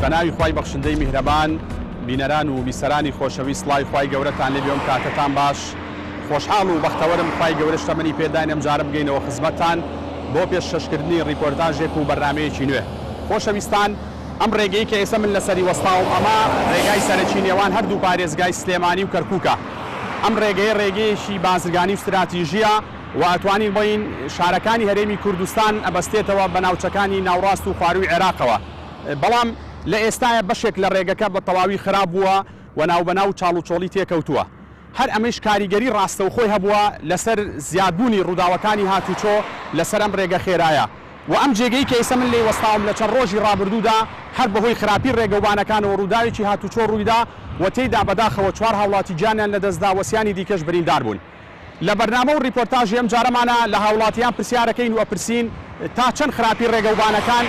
بەناوی خوای بەخشندەی میهرەبان بینەران و بیسەرانی خۆشەوی سڵای خوای گەورەتان لێ بێم کاتتان باش خۆشحاڵ و بەختەوەرم خوای گەورە شتەمەنی پێداین ئەمجارە بگەینەوە خزمەتتان بۆ پێشکەشکردنی ڕیپۆرتاژێک و بەرنامەیەکی نوێ. خۆشەویستان ئەم ڕێگەی کە ئێستا من لەسەری وەستاوم ئەمە ڕێگای سەرەکی نێوان هەردوو پارێزگای سلێمانی و کەرکووکە. ئەم ڕێگەیە ڕێگەیەکی بازرگانی و استراتیژیە و ئەتوانین بۆین شارەکانی هەرێمی کوردستان ئەبەستێتەوە بە ناوچەکانی ناوڕاست و خواروی عێراقەوە. بەڵام لە ئێستاە بەشێک لە ڕێگەکە بە تەواوی خراپ بووە و ناوبەناو چاڵوچۆڵی تێکەوتووە. هەر ئەمەش کاریگەری ڕاستەوخۆی هەبووە لەسەر زیادبوونی ڕووداوەکانی هاتوچۆ لەسەر ئەم ڕێگە خێرایە. و ئەم جێگەی کە ئێستا من لێ وەستاوم لە چەند ڕۆژی ڕابردوودا هەر بەهۆی خراپی ڕێگەوبانەکانەوە ڕووداوێکی هاتوچۆ ڕوویدا و تێیدا بەداخەوە 4 هاوڵاتی گیانیان لەدەستدا وەسیانی دیکەش بریندار بوون. لە بەرنامە و ڕیپۆرتاژی ئەم جارەمانە لە هاوڵاتیان پرسیارەکەین و ئەپرسین تا چەند خراپی ڕێگەوبانەکان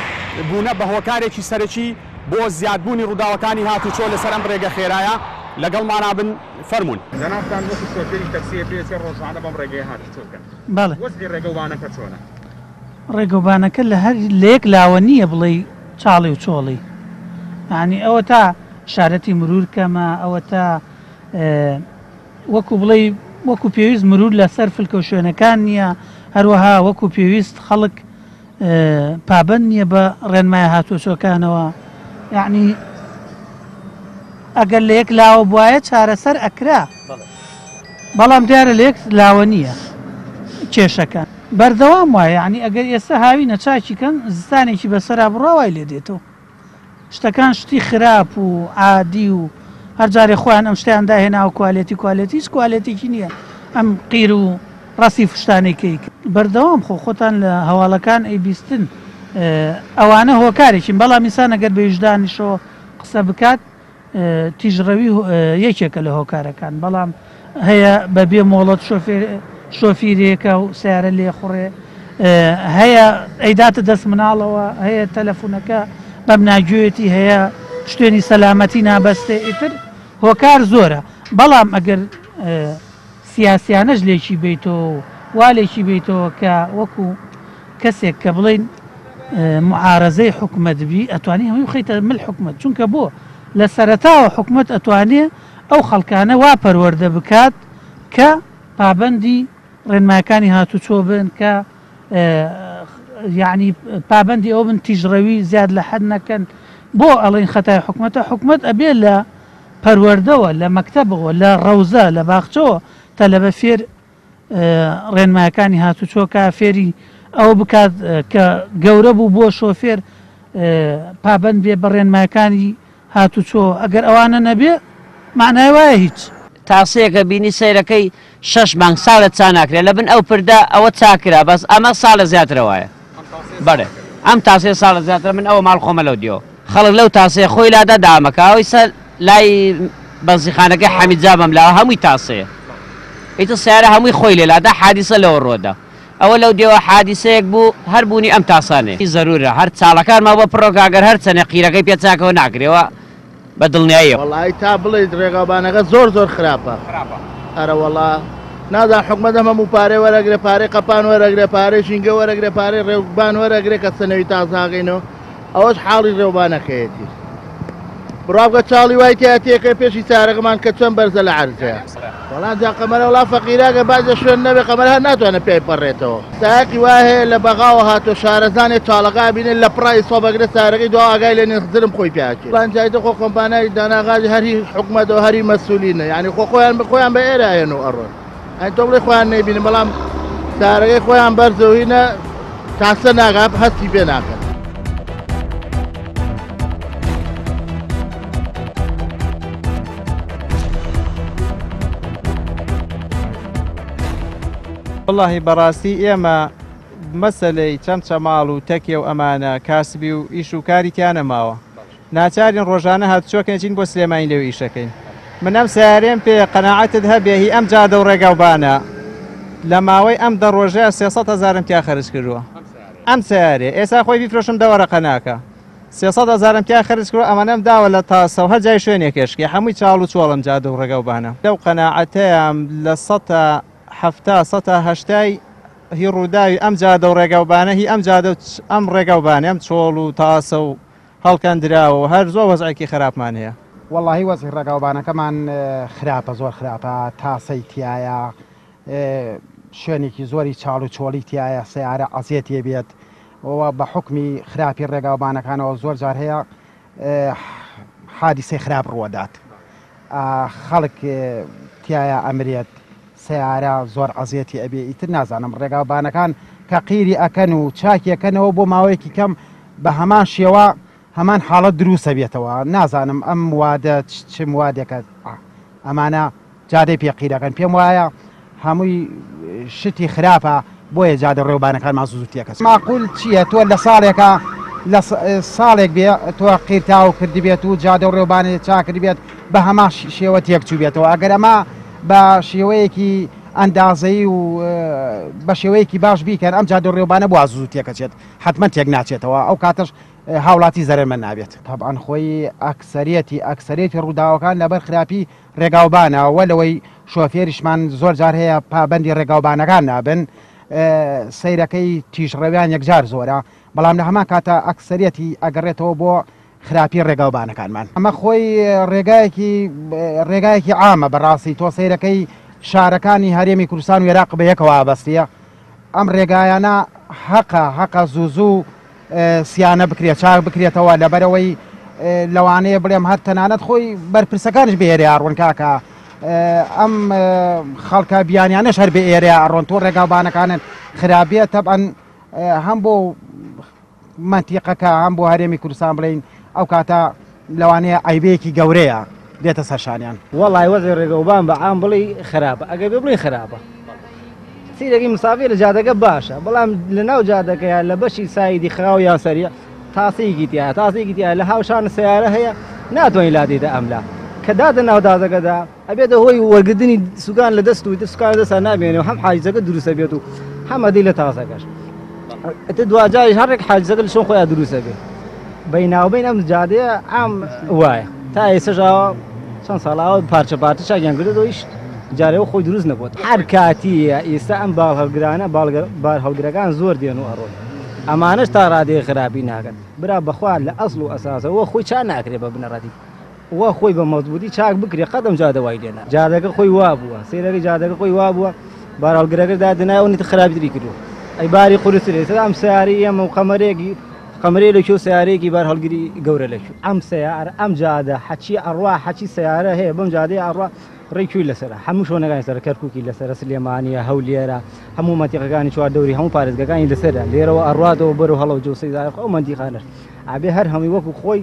بوونە بە هۆکارێکی سەرەکی بۆ زیادبوونی ڕووداوەکانی هاتوچۆ لەسەر ئەم ڕێگە خێرایە لەگەڵمانە بن فەرمونون. جەنابتان وەکو شۆفێری تەکسیە پێویستە ڕۆژانە بەم ڕێگەی هاتوچۆکەن. بەڵێ وەستی ڕێگەوبانەکە چۆنە؟ ڕێگەوبانەکە لە هەر لێک لاوە نییە بڵێ چاڵی و چۆڵی، یعنی ئەوە تا شارەتی مرور کەمە، ئەوە تا وەکو بڵێ وەکو پێویست مرور لەسەر فلکە و شوێنەکان نییە، هەروەها وەکو پێویست خەڵک پابند نییە بە ڕێنمای هاتوچۆکانەوە. یعنی ئەگەر لە یەک لاوە بواە چارەسەر ئەکرا، بەڵام دیارە لە یەک لاوە نییە کێشەکان بەردەوام وایە. یعنی ئەگەر ئێستا هاوینە چاچیکەن زستانێکی بەسەرا بڕاوای لێ دێتەوە، شتەکان شتی خراپ و عادی و هەر جارێ خۆیان ئەم شتیان داهێنا و کوالێتی هیچ کوالێتێکی نییە. ئەم قیر و ڕاستی فشتانێکی بەردەوام خۆتان لە هەواڵەکان ئەیبیستن ئەوانە هۆکارێکین، بەڵام میسان ئەگەر بە ویژدانیشەوە قسە بکات تیژڕەوی یەکێکە لە هۆکارەکان، بەڵام هەیە بەبێ مۆڵەت شۆفیرێکە و سیارە لێ خوڕێ، هەیە ئەیداتە دەست مناڵەوە، هەیە تەلەفۆنەکە بەم ناگوێتی، هەیە شتێنی سەلامەتی نابەستێ، ئیتر هۆکار زۆرە. بەڵام ئەگەر سیاسیانەش لێکی بیتەوە والێکی بیتەوە کە وەکو کەسێک کە بڵێن معارەزەی حکومەت بی، ئەتوانی هەمووی خەیتە مل حکومەت، چونکە بۆ لە سەرەتاوە حکومەت ئەتوانێ ئەو خەڵکانە وا پەروەردە بکات کە پابەندی ڕێنمایەکانی هاتوچۆ بن، کە یعنی پابەندی ئەو بن تیژڕەوی زیاد لە حەد نەکەن. بۆ ئەڵێن خەتای حکومەتە، حکومەت ئەبێ لە پەروەردەوە، لە مەکتەبەوە، لە ڕەوزە، لە باخچەوە تەلەبە فێر ڕێنمایەکانی هاتوچۆکە فێری ئەو بکات کە گەورە بوو بۆ شۆفێر پابەند بێ بە ڕێنمایەکانی هاتوچۆ. ئەگەر ئەوانە نەبێ معنای وایە هیچ تاسەیەکە بینی سەیرەکەی 6 مانگ ساڵە چا ناکرێت لە بن ئەو پردا ئەوە چاکرا، بەس ئەمە ساڵە زیاترەوەیە. بەڵێ ئەم تاسێ ساڵە زیاتر من ئەوە ماڵ خۆمە لەو دیەوە خەڵک لەو تاسەیە خۆی لادا دامەکەوەی سەر لای بەنزیخانەکەی حەمیدجا بەم لاوە هەمووی تاسەیە، ئیتر سیارە هەمووی خۆی لێلادا حادیسە لەوە ڕۆدا. ئەوە لەو دێوە حادیسەیەک بوو هەر بوونی ئەم تاسانێ زەرورە هەر چاڵەکانمە بە پڕۆکاگەر هەر چەنە قیرەکەی پێچاکەوە ناکرێەوە بە دڵنیاییە. وەڵی تا بڵێیت ڕێگەبانەکە زۆر خراپە. ئەرە وەڵا نازان حکومەت هەموو پارەی وەرەگرێ، پارەی قەپان وەرەگرێ، پارەی ژینگە وەرەگرێ، پارەی ڕێوبان وەرەگرێ کە سنەوی تازاغینەوە. ئەوەش حاڵی ڕێوبانەکەیەتی بڕابگە چاڵی وای تێکە پێشی چارەکەمان کە چەند بەرزە لە عەرزەیە. وەڵام جا قەمەرە وڵا فەقیراگە بازە شوێن نەبێ قەمەر هەر ناتوانێت پێی پەڕێتەوە. ساقی وایە لە بەغاوە هاتۆ شارەزانێک چاڵەکە بینێت لە پڕای سۆبەگرێت سارەکەی دو ئاگای لێ نێخزرم خۆی پیاکێ. وڵان جایتە خۆ کۆمپانیای داناغاژی هەری حکومەتەوە هەری مەسئولینە، یعنی خۆیان بە ئێرە هێنەوە ئەڕۆن. ئەی تۆ بڵێ خۆیان نەیبینن، بەڵام سارەکەی خۆیان بەرزەوەینە تاسە ناگات هەستی پێ ناکەن. واللهی بەڕاستی ئێمە مەسەلەی چەند چەماڵ و تەکێ و ئەمانە کاسبی و ئیش و کاری تیانە ماوە، ناچارین ڕۆژانە هاتوچۆکەچین بۆ سلێمانی لەوە ئیشەکەین. من ئەم سیارێم پێ قەناعەتت هەبێ هی ئەم جادە و ڕێگەوبانە لە ماوەی ئەم دە ڕۆژەیە 300,000 تیا خەرج کردووە. ئەم سیارێ ئێستا خۆی بیفرۆشم دەوەرەقە ناکە 300,000 تیا خەرج کردووە. ئەمەنەم داوە لە تاسە هەر جای شوێنێکێشکی هەمووی چاڵ و چۆڵم جادە و ڕێگەوبانە. لەو قەناعەتەیەم لە 180 هی ڕووداوی ئەم جادە و ڕێگەوبانە هی ئەم جادە ئەم ڕێگەوبانە ئەم چۆڵ و تاسە و هەڵکەندراوە هەر زۆر وەزعێکی خراپمان هەیە. واللهی وەزی ڕێگاوبانەکەمان خراپە زۆر خراپە تاسەی تایە شوێنێکی زۆری چاڵ و چۆڵی تایە سیارە ئەزیێتی بێت بە حکمی خراپی ڕێگاوبانەکانەوە زۆر جار هەیە حادیسەی خراپ ڕوەدات خەڵک تایە ئەمرێت سیارە زۆر ئەزیێتی ئەبێ ئیتر نازانم ڕێگاوبانەکان کە قیری ئەکەن و چاکیەکەنەوە بۆ ماوەیەکی کەم بە هەمان شێوە هەمان حاڵەت دروستە بێتەوە نازانم ئەم وادە چم وادێکە ئەمانە جادەی پێقیرەکەن پێم وایە هەمووی شتی خراپە بۆیە جادە ڕێوبانەکانمان زووتیەکە ماقول چییە تۆ لە ساڵێکە لە ساڵێک بێ تۆ قیرتاو کردی بێت و جادە و ڕێوبانێ چاکردی بێت بە هەما شێوە تێکچوو بێتەوە ئەگەر ئەمە بە شێوەیەکی ئەندازایی و بە شێوەیەکی باش بیکەن ئەم جادە ڕێوبانە بۆ زووتیەکەچێت حتمما تێک ناچێتەوە ئەو کاتەش هاوڵاتی زەرمە نابێت تاان خۆی ئەکسەرێتی ڕووداوەکان لەبەر خراپی ڕێگاوبانەوە لەوەی شۆفێریشمان زۆر جار هەیە پابندی ڕێگاوبانەکان نابن سەیرەکەی تیژڕەویان یەکجار زۆرە بەڵام لە هەمان کاتە ئەکسەرێتی ئەگەڕێتەوە بۆ خراپی ڕێگاوبانەکانمان ئەمە خۆی ڕێگایەکی عامە بەڕاستی تۆ سەیرەکەی شارەکانی هەرێمی کوردستان و عێراق بە یەکەوە ئابەستیە ئەم ڕێگایانە حەقە زوو سیانە بکرێت چاک بکرێتەوە لەبەرەوەی لەوانەیە بڵێم هەر تەنانەت خۆی بەرپرسەکانش بە ئێرە ئاڕۆن کاکە ئەم خەڵکە بیانیانەش هەر بە ئێرە ئاڕۆن تۆ ڕێگاوبانەکانن خراپێت تەبعەن هەم بۆ منتیقەکە هەم بۆ هەرێمی کوردستان بڵین ئەو کاتە لەوانەیە ئایبەیەکی گەورەیە دێتە سەرشانیان وەڵای وەزی ڕێگەوبان بە عام بڵی خراپە ئەگەر بێ بڵی خراپە سیرەکی مسافر لە جادەکە باشە بەڵام لە ناو جادەکەیە لە بەشی سایدی خراو یان سەریە تاسەیەکی تایە لە هاوشان سیارە هەیە ناتوانین لادێتە ئەملا کە دادە ناو دازەکەدا ئەبێتە هۆی وەرگردنی سوکان لە دەست و سوکان دەستا نامێنێت هەم حاجزەکە دروستە بێت و هەمەدەی لە تاسەکەش دوجاری هەرێک حاجزەکە لە چۆن خۆیان دروستە بێت بەیناوبین ئەم جادەیە ئەم وایە تا ئێستاژاوە چەند ساڵاوە پارچە چاکیان کردەوەیش جارەوە خۆی دروست نەبووت هەر کاتیە ئێستا ئەم باڵ هەڵگرانە باڵ هەڵگرەکان زۆر دێن و ئەڕۆن ئەمانش تا ڕادەیە خراپی ناکەن برا بەخوا لە ئەسڵ و ئەساسەوە خۆی چا ناکرێت بە بنەڕەتی وە خۆی بە مەزبوطی چاک بکرێت قەدەم جادەوای لێنا جادەکە خۆی وا بووە سێرەکەی جادەکە خۆی وا بووە باڵ هەڵگرەکە دادنایەوە نیتە خراپتری کردو ئەی باری قورسێت ئەم سیاری ئەمە قەمەرێ لەکوێ سیارەیەکی بار هەڵگیری گەورە لەکوێ ئەم سیارە ئەم جادە حەچی ئەڕوا حەچی سیارە هەیە بەم جادەی ئەڕوا ڕێکوی لەسەر هەموو شۆنەکانی سەر کەرکووکی لەسەر سلێمانیە هەولێرە هەموو مەنتیقەکانی چوار دەوری هەموو پارێزگەکانی لەسەرە لێرەوە ئەڕاتەوە بەرەو هەڵە و جوسەی زارە ئەو مەنتیقانەش ئابێ هەر هەمووی وەکو خۆی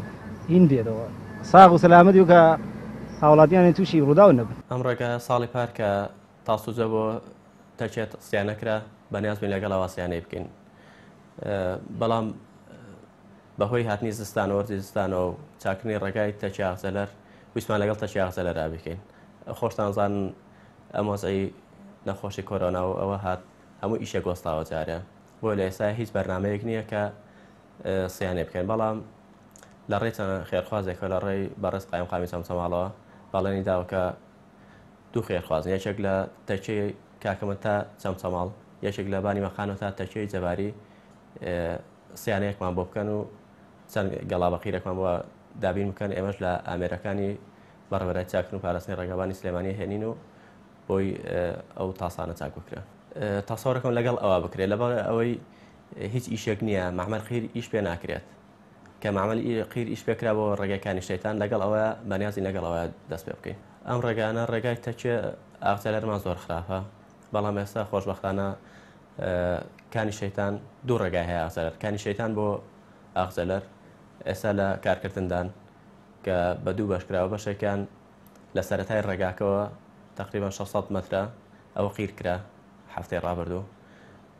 هین بێتەوە ساغ و سەلامەتی و کە هاوڵاتیانی تووشی ڕووداو نەبن ئەم ڕێگە ساڵی پار کە تاسوجە بۆ تەچێت سیانەکرا بەنیاز بین لەگەڵ ئەواسیانەی بکەین بەڵام بەهۆی هاتنی زستان وەرزی زستانەوە و چاکردنی ڕێگای تەچی ئاغزەلەر ویسمان لەگەڵ تەچی ئاغزەلەرا بکەین خۆشتانزان ئەم وەزعی نەخۆشی کۆرۆنا و ئەوە هات هەموو ئیشە گۆستاوە جارە بۆ لە ئێستا هیچ بەرنامەیەک نییە کە سیانێ بکەین بەڵام لە ڕێچەنە خێرخوازێکە لە ڕێی بەڕێز قایمقامی چەمچەماڵەوە باڵێنی داوکە دوو خێرخوازن یەکێک لە تەچەی کاکەمە تا چەمچەماڵ یەکێک لە بانی مەخانەوە تا تەچەی جەباری سیانەیەکمان بۆ بکەن و چەند گەڵابەقیرێکمان بۆ دابین بکەن ئێمەش لە ئامێرەکانی بەڕێوەبەری چاکردن و پاراستنی ڕێگەبانی سلێمانی هێنین و بۆی ئەو تاسانە چاک بکرێن تاسەوەرەکەم لەگەڵ ئەوە بکرێت لەبەر ئەوەی هیچ ئیشێک نییە مەعمەل قیر ئیش پێ ناکرێت کە مەعمەل قیر ئیش پێکرا بۆ ڕێگەکانی شەیتان لەگەڵ ئەوە بەنیازی لەگەڵ ئەوە دەست پێ بکەین ئەم ڕێگانە ڕێگای تەچێ ئاغزەلەرمان زۆر خراپە بەڵام ئێستا خۆشبەختانە کانی شەیتان دوو ڕێگای هەیە ئاغزەلەر کانی شەیتان بۆ ئاغزەلەر ئێستا لە کارکردندان کە بە دوو بەشکراوە بەشێکیان لە سەرەتای ڕێگاکەوە تقریبا 600 مەترە ئەوە قیر کرا هەفتەی ڕابردوو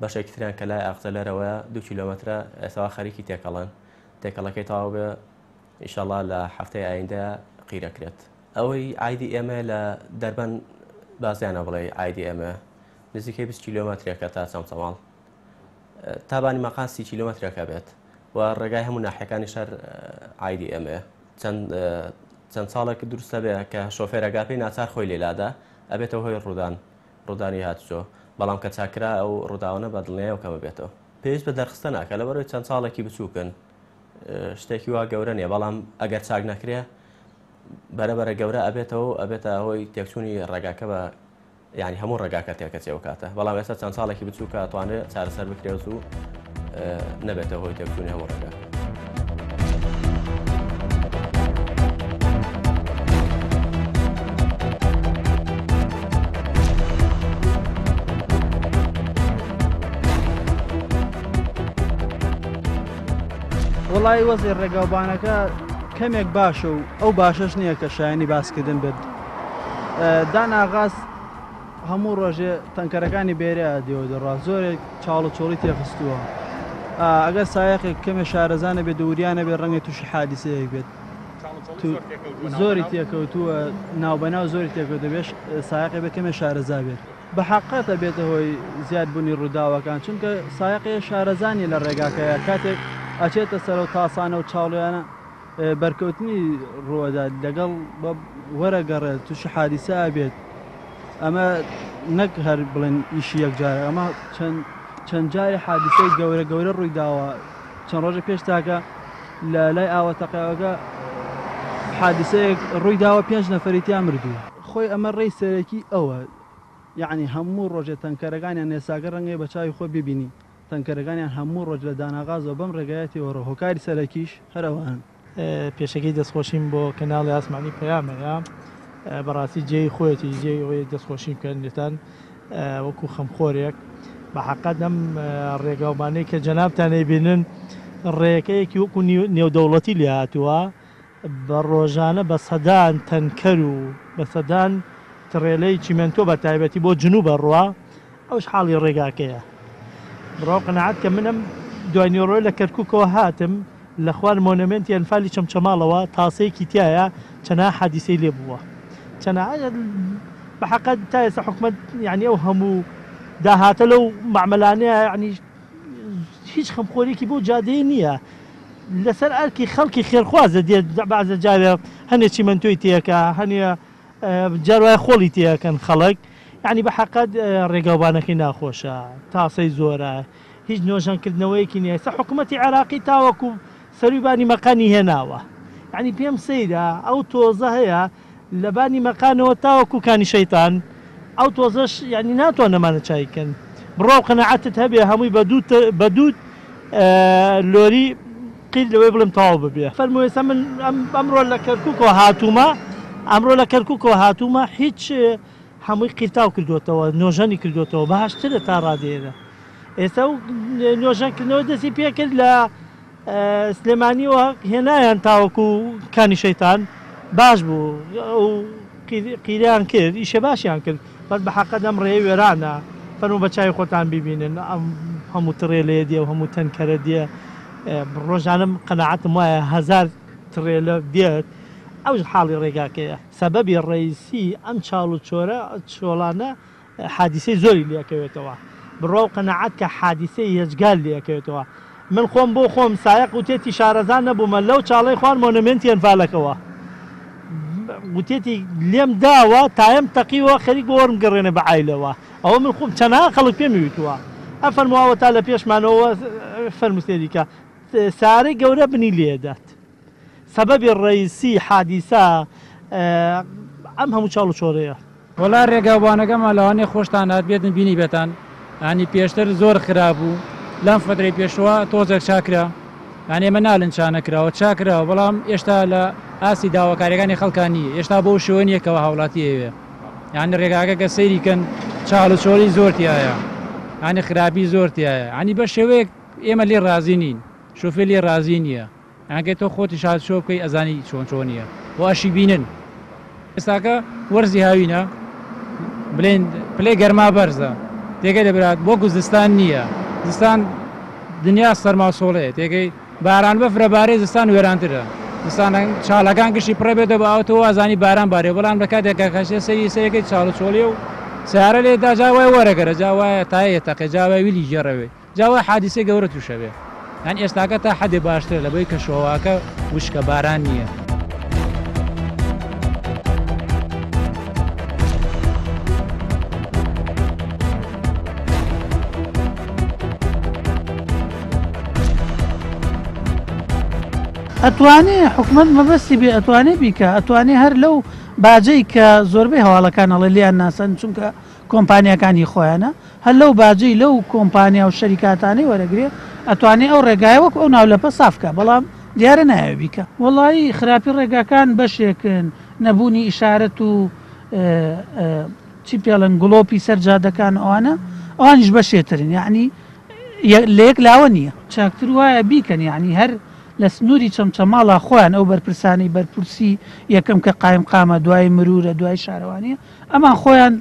بەشێکی تریان کە لای ئاغزەلەرەوە 2 کیلۆمەترە ئێستا خەریکی تێکەڵن تێکەڵەکەی تەواو بێ ئینشاڵڵا لە هەفتەی ئایندە قیرەکرێت ئەوەی ئایدی ئێمە لە دەربەن بازیانە بڵێ ئایدی ئێمە نزیکەی 20 کیلۆمەترێکە تا چەمچەماڵ تابانی مەقام 30 کیلۆمەترێکە بێت و ڕێگای هەموو ناحیەکانی شەر ئایدی ئێمە چەند ساڵێک دروستە بێ کە شۆفێرەگا پێی ناچار خۆی لێلادا ئەبێتەوە هۆی ڕوودانی هاتوچۆ بەڵام کە چاکرا ئەو ڕووداوانە بە دڵنیایەوە کەمە بێتەوە پێویست بە دەرخستە ناکە لەبەرەوەی چەند ساڵێکی بچووکن شتێکی وا گەورە نیە بەڵام ئەگەر چاک نەکرێ بەرەبەرە گەورە ئەبێتە هۆی تێکچوونی ڕێگاکە بە ینی هەموو ڕێگاکە تێکەچێەوە کاتە بەڵام ئێستا چەند ساڵێکی بچووکە توانێت چارەسەر بکرێت و نەبێتە هۆی تێکچوونی هەموو ڕێگا. وڵی وەزی ڕێگاوبانەکە کەمێک باشە و ئەو باشەش نییە کە شایانی باسکردن بێت. داناغاز هەموو ڕۆژێ تەنکەرەکانی بێرە دێوە دەڕا زۆرێک چاڵ و چۆڵی تێخستووە. ئەگەر سایەقێک کەمێ شارەزانە بێت دووریانە بێت ڕەنگە تووشی حادیسەیەک بێت زۆری تێکەوتووە ناوبەناو زۆری تێکەوتە بێش سایقی بە کەمێ شارەزا بێت بە حقیقەتە بێتە هۆی زیاد بوونی ڕووداوەکان چونکە سایقی شارەزانی لە ڕێگاکەیە کاتێک ئەچێتە سەر و تاسانە و چاڵیانە بەرکەوتنی ڕۆدا لەگەڵ وەرەگەڕێت تووشی حادیسە بێت ئەمە نەک هەر بڵێن ئیشی یەکجارە ئەمە چەند جاری حادیسەی گەورە گەورە ڕوویداوە چەند ڕۆژە پێش تاکە لە لای ئاوەتەقەوەکە حادیسەیەک ڕوویداوە 5 نەفەریتیان مردووە خۆی ئەمە ڕێی سەرەکی ئەوە یعنی هەموو ڕۆژێ تەنکەرەکانیان نێساگە ڕەنگەی بە چاوی خۆ ببینی تەنکەرەکانیان هەموو ڕۆژ لە داناغازەوە بەم ڕێگایەتی وەڕە هۆکاری سەرەکیش هەرەوەن پێشەکەی دەستخۆشیم بۆ کەناڵی ئاسمانی پەیامەیە بەڕاستی جێی خۆەتی جێی ئەوەی دەستخۆشیم کردێتان وەکو خەمخۆرێک بە حقات ئەم ڕێگاوبانەی کە جەنابتانەی بینن ڕێەکەیەکی وەکو نێودەوڵەتی لێ هاتووە بە ڕۆژانە بە سەدان تەنکەر و بە سەدان تڕێلەی چیمەنتۆ بە تایبەتی بۆ جنوب بەڕوا ئەوش حاڵی ڕێگاکەیە بڕاو قەنەعەت کە منم دوای نیۆڕۆی لە کەرکووکەوە هاتم لە خوار مۆنەمنتی ئەنفالی چەمچەماڵەوە تاسەیەکی تایە چەنا حادیسەی لێ بووە چەنا بە حقیقەت تا ئێستا حکومەت یعنی ئەو هەموو داهاتە لەو معمەلانەیە یعنی هیچ خەمخۆرێکی بۆ جادەیە نییە لەسەر ئەرکی خەڵکی خێرخوازە دێت بەعزە جارێ هەنێ چیمەنتۆی تێکە هەنێ جاروای خۆڵی تێەکەن خەڵک یعنی بە حقیقەت ڕێگاوبانەکەی ناخۆشە تاسەی زۆرە هیچ نۆژانکردنەوەیەکی نییە ئێستا حکوومەتی عێراقی تاوەکو سەرویبانی مەکانی هێناوە یعنی پێم سەیرە ئەو تۆزە هەیە لە بانی مەکانەوە تاوەکو کانی شەیتان ئەو تۆزەش یعنی ناتوان نەمانە چایکەن بڕاو قەنەعەتت هەبێ هەمووی بەدووت لۆری قیل لەوەی بڵم تەواو ببێ فەرموویسە من ئەمڕۆ لە کەرکووکەوە هاتوومە ئەمڕۆ لە کەرکووکەوە هاتوومە هیچ هەمووی قیرتاو کردوێتەوە نۆژەنی کردوێتەوە باشترە تا ڕادێنە ئێستا و نۆژەنکردنەوە دەستی پێکرد لە سلێمانیەوە هێنایان تاوەکو کانی شەیتان باش بوو ئەو قیریان کرد ئیشە باشیان کرد بەس بە حەقەت ئەم ڕێی وێرانە فەرموو بە چای خۆتان ببینن ئەم هەموو تڕێلەیە دێ و هەموو تەنکەرە دێ ڕۆژانم قەنەعەتم وایە 1000 تڕێلە دێت ئەوش حاڵی ڕێگاکەیە سەبەبی ڕئیسی ئەم چاڵ و چۆڵانە حادیسەی زۆری لێکەوێتەوە بڕۆ قەنەعەت کە حادیسەی هێچگال لێکەوێتەوە من خۆم بۆ خۆم سایق وتێتی شارەزان نەبوومە لەو چاڵی خوان مۆنومنتی ئەنفالەکەوە وتێتی لێم داوە تایم تەقیوە خەریک بۆ وەرم گەڕێنە بە عایلەوە ئەوە من خۆم چەنها خەڵک پێمی وتووە ئەفەرماوە تا لە پێشمانەوە فەرموسێریکە سارەی گەورە بنی لێدات سەبەبی ڕئیسی حادیسە ئەم هەموو چاڵ و چۆڕەیە وەڵا ڕێگاوبانەکەمان لەوانەیە خۆشتان هات بێتن بینی بێتان ینی پێشتر زۆر خراپ بوو لەم فەترەی پێشوە تۆزێک چاکرا یعنی ئێمە نالن چانەکراوە چاکراوە بەڵام ئێشتا لە ئاسی داواکاریەکانی خەڵکان نیە ئێشتا بۆ شوێنیەکەوە هاوڵاتی ئەوێ یعنی ڕێگاکە کە سەیریکەن چاڵ و چۆڵی زۆرتیایە ینی خراپی زۆرتیایە ینی بە شێوەیەک ئێمە لێ رازی نین شوفێ لێ رازی نییە ئەگەی تۆ خۆتی شاد شۆ بکەی ئەزانی چۆنیە بۆ ئەشی بینن ئێستاکە وەرزی هاوینە بڵێن پلەی گەرما بەرزە تێگەی دەبرات بۆ زستان نییە زستان دنیا سەرما سۆڵەیە تێگەی باران بەفرەبارەی زستان وێرانترە زستان چاڵەکان گشتی پڕە بێتە بە ئەوتەوە ئازانی باران بارێ بەڵام لە کاتێکە کەشێ سەری سەرەکەی چاڵ و چۆڵێ و سیارە لێدا جاوای وەرەگەرە جاوایە تایە تەقێ جاوای ویلی ژێڕەوێ جاوای حادیسەی گەورە تووشەوێ یان ئێستاکە تا حەدێ باشترە لەبەی کە شۆواکە وشکە باران نییە. ئەتوانێ حکومت مەبەستی بێ ئەتوانێ بیکە ئەتوانێ هەر لەو باجەی کە زۆربەی هەواڵەکان ئەڵێ لیان ناسن چونکە کۆمپانیەکانی خۆیانە هەر لەو باجەی لەو کۆمپانیا و شەریکاتانەی وەرەگرێ ئەتوانێ ئەو ڕێگایە وەک ئەو ناولەپە سافکە بەڵام دیارە نایە بیکە وەڵی خراپی ڕێگاکان بەشێکن نەبوونی ئیشارەت و چی پێڵن گڵۆپی سەرجادەکان ئەوانە ئەوانیش بەشێترن یعنی لەیەک لاوە نییە چاکتر وایە بیکەن یعنی هەر لە سنووری چەمچەماڵا خۆیان ئەو بەرپرسانی بەرپرسی یەکەم کە قایم قامە دوای مرورە دوای شارەوانیە ئەمان خۆیان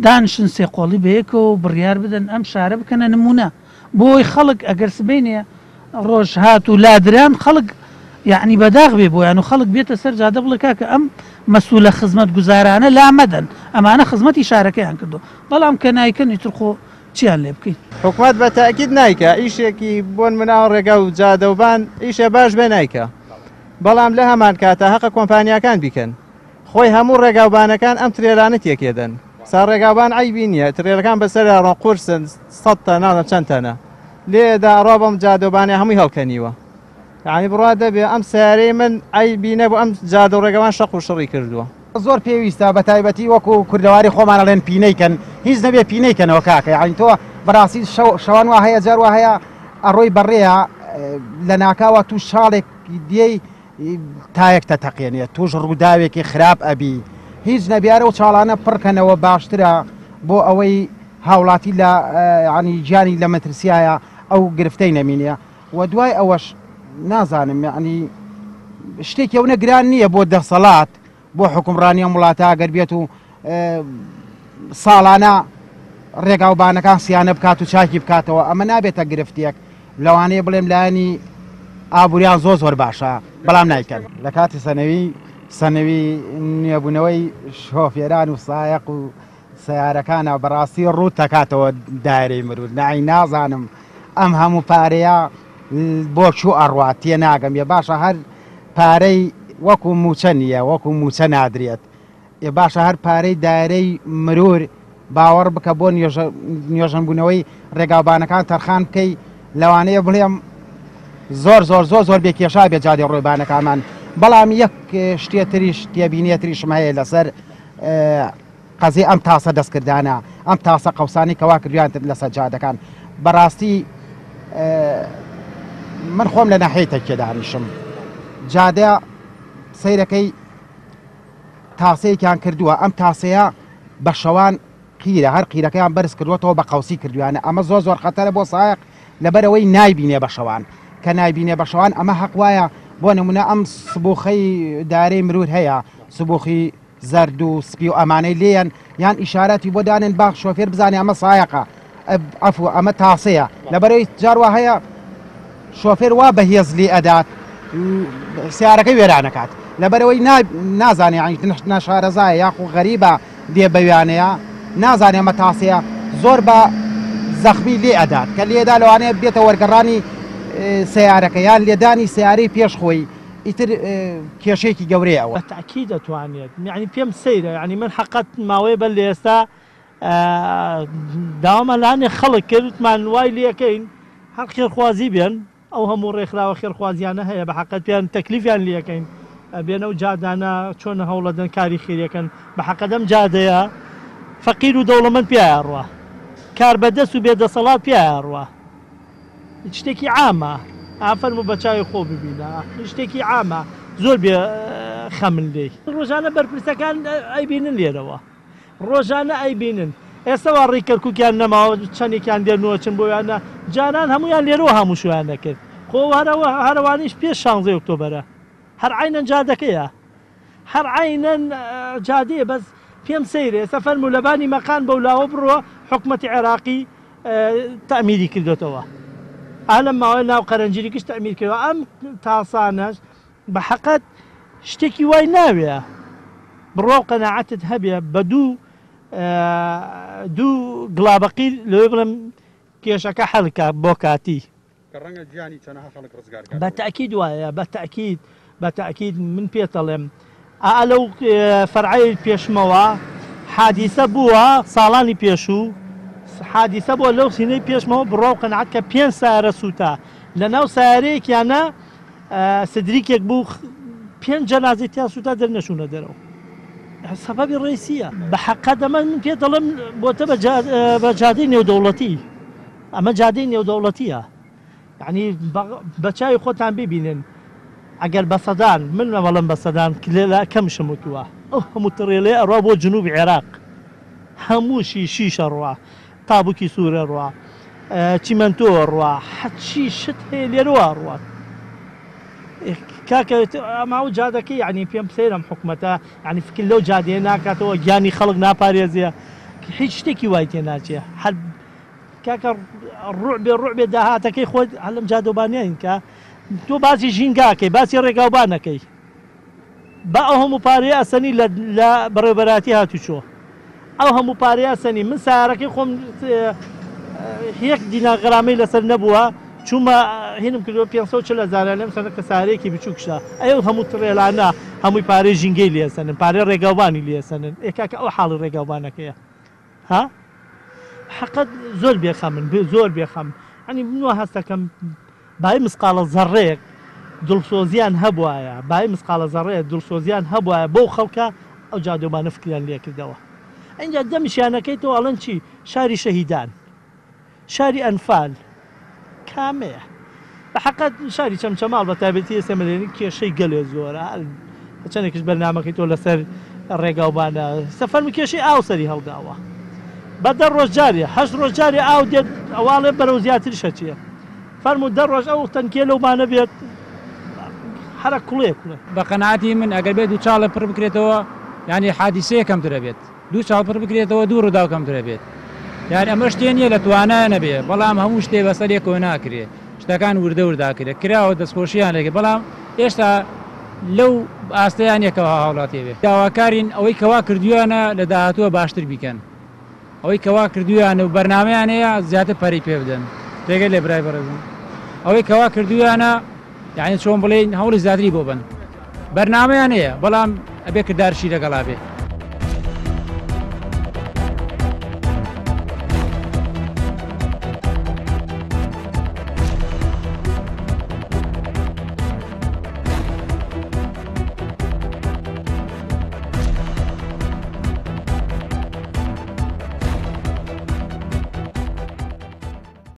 دانشن سێقۆڵی بەیەکەوە و بڕیار بدەن ئەم شارە بکەنە نمونە بۆی خەڵک ئەگەر سبینێ ڕۆژ هات و لادران خەڵک یعنی بەداغ بێ بۆیان و خەڵک بێتە سەر جادە بڵێ کاکە ئەم مەسوولە خزمەت گوزارانە لامەدەن ئەمانە خزمەتی شارەکەیان کردو بەڵام کە نایکەنی ترخۆ چیان لێ بکەین حکومت بە تاکید نایکە ئیشێکی بۆن مناو ڕێگا و جادەوبان ئیشە باش بێ نایکە بەڵام لە هەمان کاتە حەقە کۆمپانیەکان بیکەن خۆی هەموو ڕێگاوبانەکان ئەم ترێلانە تێکێدەن سا ڕێگاوبان عیبی نییە ترێلەکان بەسەر ڕۆ قورسن 100 تا ناڵە چەند تەنە لێدا ڕۆبم جادەوبانێ هەمووی هەڵکەنیوە یعنی بڕوا دەبێ ئەم سیارەی من عیبی نەبوو ئەم جادە و ڕێگەوان شەق و شڕی کردووە زۆر پێویستە بە تایبەتی وەکو کوردەواری خۆمانەڵێن پینەیکەن هیچ نەبێ پینەیکەنەوە کاکە یعنی تۆ بەڕاستی شەوان وا هەیە جار وا هەیە ئەڕۆی بەڕێە لە ناکاوە تو شاڵێک دیەی تایەکتە تەقێنێت توش ڕووداوێکی خراپ ئەبی هیچ نەبیارە و چاڵانە پڕکەنەوە باشترە بۆ ئەوەی هاوڵاتی لە ینی گیانی لە مەترسیایە ئەو گرفتەی نەمینە و دوای ئەوەش نازانم یعنی شتێکی ئەو نەگران نییە بۆ دەسەڵات بۆ حکومڕانیە وڵاتە ئەگەر بێت و ساڵانە ڕێگاوبانەکان سییانە بکات و چاکی بکاتەوە ئەمە نابێتە گرفتیەک لەوانەیە بڵێم لایانی ئابووریان زۆر باشە بەڵام نایکەن لە کاتی سەنەوی نوێبوونەوەی شۆفێران و سایق و سیارەکانە بەڕاستی ڕوو تەکاتەوە دایرەی مرور نای نازانم ئەم هەموو پارەیە بۆ چوو ئەڕوات تێ ناگەم یە باشە هەر پارەی وەکو موچە نییە وەکو موچە نادرێت ێ باشە هەر پارەی دایرەی مرور باوەڕ بکە بۆ نوێژەنبوونەوەی ڕێگاوبانەکان تەرخان بکەی لەوانەیە بڵێم زۆر بێکێشا بێ جادێ ڕۆیبانەکانمان بەڵام یەک شتێتریش تێبینێتریشم هەیە لەسەر قەزی ئەم تاسە دەستکردانە ئەم تاسە قەوسانی کەوا کردویان لەسەر جادەکان بەڕاستی من خۆم لە ناحەی تەکێدانیشم جادە سەیرەکەی تاسەیەکیان کردووە ئەم تاسەیە بە شەوان قیرە هەر قیرەکەیان بەرز کردوەوە بە قەوسی کردویانە ئەمە زۆر خەتەرە بۆ سایق لەبەرەوەی نایبینێ بە شەوان کە نایبینێ بە شەوان ئەمە حەق وایە بۆ نمونە ئەم سبوخەی دارەی مرور هەیە سبوخی زەرد و سپی و ئەمانەی لێیان یان ئیشارەتی بۆ دانێن باخ شۆفێر بزانێ ئەمە سایقە ئەفوو ئەمە تاسەیە لەبەرەوەی جاروا هەیە شۆفێر وا بەهێز لێ ئەدات سیارەکەی وێرانەکات لەبەرەوەی نازانێ نەشارەزایە یاخو غەریبە دێ بەویانەیە نازانێ ئەمە تاسەیە زۆر بە زەخمی لێ ئەدات کە لێدا لەوانەیە بێتە وەرگەڕانی سیارەکەیان لێدانی سیارەی پێش خۆی ئیتر کێشەیەکی گەورەیە ئەوە تاکی دەتوانێت یعنی پێم سەیرە ینی من حەقەت ماوەیە بە لە ئێستا داوامە لاانێ خەڵک کردمان وای لەکەین هەر خێرخوازی بێن ئەو هەموو ڕێکخراوە خێرخوازیانە هەیە بە حەقەت پێیان تەکلیفیان لەکەین بێنە و جادانە چۆن هەوڵەدەن کاری خێریەکەن بە حەقەدەم جادەیە فەقیر و دەوڵەمەند پیاڕوە کار بەدەست و بێدەسەڵات پیاڕوە شتێکی عامە ئافەرمو بە چاوی خۆ ببینە شتێکی عامە زۆر بێ خەمن لێی ڕۆژانە بەرپرسەکان ئەیبینن لێرەوە ڕۆژانە ئەیبینن ئێستاوا ڕێکەرکووکیان نەماوە چەندێکیان دێنەوەچن بۆیانە جاران هەمویان لێرەوە هەمووشیان نەکرد خۆ هەروانیش پێش 16 ئۆکتۆبەرە هەر عینەن جادەکەیە هەر عینەن جادەیە بەس پێم سەیرێ ئێستا فەرموو لەبانی مەقان بەولاوە بڕۆ حکومەتی عێراقی تەئمیری کردوێتەوە ئالە ماوەی ناو قەرەنجیریکیش تەئمیر کردەوە ئەم تاسانەش بە حەقەت شتێکی وای ناوێ بڕۆ قەناعەتت هەبێ بە دوو گڵابەقی لەوێ بڵم کێشەکە حەڵکە بۆ کاتی بە تەئکید وایە بە تەئکید من پێتەڵێم لەو فەرعەی پێشمەوە حادیسە بووە ساڵانی پێشوو حادیسە بووە لەو سینەی پێشمەوە بڕۆ قەناعەت کە 5 سیارە سووتە لە ناو سیارەیەکیانە سدریکێک بوو 5 جەنازەی تیا سوتا دەرنەچوونە دەرەوە سەبەبی ڕێسیە بە حەقا دەمە من پێ دەڵێم بۆتە بە جادەی نێودەوڵەتی ئەمە جادەی نێودەوڵەتیە یعنی بە چاوی خۆتان ببینن ئەگەر بە سەدان من نەوەڵم بە سەدان کلێلا کەمشم وتووە ئەو هەموو تڕێڵێ ئەڕوا بۆ جنوبی عێراق هەمووشی شیشە ڕوا تابووکی سوورە ڕوا چیمەنتۆ ڕوا حەچی شت هەیە لێرەوە ڕوات کاکە ئەماوە جادەکەی یعنی پێم سێرم حکومەتە ینی فکر لەو جادەیە ناکاتەوە گیانی خەڵک ناپارێزیە هیچ شتێکی وای تێ ناچێ هەر کاکە ڕوع بێ داهاتەکەی خۆت هەلم جادۆبانیین کە تۆ باسی ژینگاکەی باسی ڕێگاوبانەکەی با ئەو هەموو پارەیە ئەسەنی لە بەڕێبەراتی هاتوچۆ ئەو هەموو پارەیە ئەسەنی من سارەکەی خۆم هەیەک دیناغرامەی لەسەر نەبووە چوومە هینم کردو 500,000 لەم سەر کە سارەیەکی بچووکشە ئەو هەموو تڕێلانە هەمووی پارەی ژینگەی لێسەنن پارەی ڕێگاوبانی لێسەنن ئێکاکە ئەو حاڵی ڕێگاوبانەکەیە ها حقت زۆر بێخەمن زۆر بێخەم ئەنی بنوە هەستەکەم بای مسقالە زەڕەیەک دڵسۆزیان هەبوایە بای مسقالە زەڕەیە دڵسۆزیان هەبوایە بۆ خەڵکە ئەو جادۆبانە فکریان لێ کردەوە ئەینجا دەمیشیانەکەی تۆ ئەڵەن چی شاری شەهیدان شاری ئەنفال کامەیە بە حقت شاری چەمچەماڵ بە تایبەتی ئێسێمەلێنی کێشەی گەلێ زۆرە چەندێکش بەرنامەکەی تۆ لەسەر ڕێگاوبانە سەفەرمی کێشەی ئاو سەری هەڵداوە بە 10 ڕۆژ جارێ 8 ڕۆژ جارێ ئاو دێت ئەواڵێ بەرەو زیاتر شەچیە فەرموو 10 ڕۆژ ئەو تەنکێ لەومانە بێت هەرە کوڵێ بە قەناعەتی من ئەگەر بێت دوو چاڵە پڕ بکرێتەوە ینی حادیسەیە کەمترە بێت دوو چاڵ پڕ بکرێتەوە دوو ڕوودا کەمترە بێت یاری ئەمە شتێ نییە لە توانایە نەبێ بەڵام هەموو شتێ بەسەرێکەوە ناکرێ شتەکان وردە ورداکرێت کراوە دەستخۆشییان لێگە بەڵام هێشتا لەو ئاستەیانێکەوە هاوڵاتی بێت داواکارین ئەوەی کەوا کردویانە لە داهاتووە باشتر بیکەن ئەوەی کەوا کردویانە و بەرنمەیان هەیە زیاتر پەری پێ بدەن تێگە لێ برای بەڕێزم ئەوەی کەوا کردویانە یعنی چۆن بڵێن هەوڵی زیاتری بۆ بن بەرنمەیان هەیە بەڵام ئەبێ کردارشی لەگەڵا بێ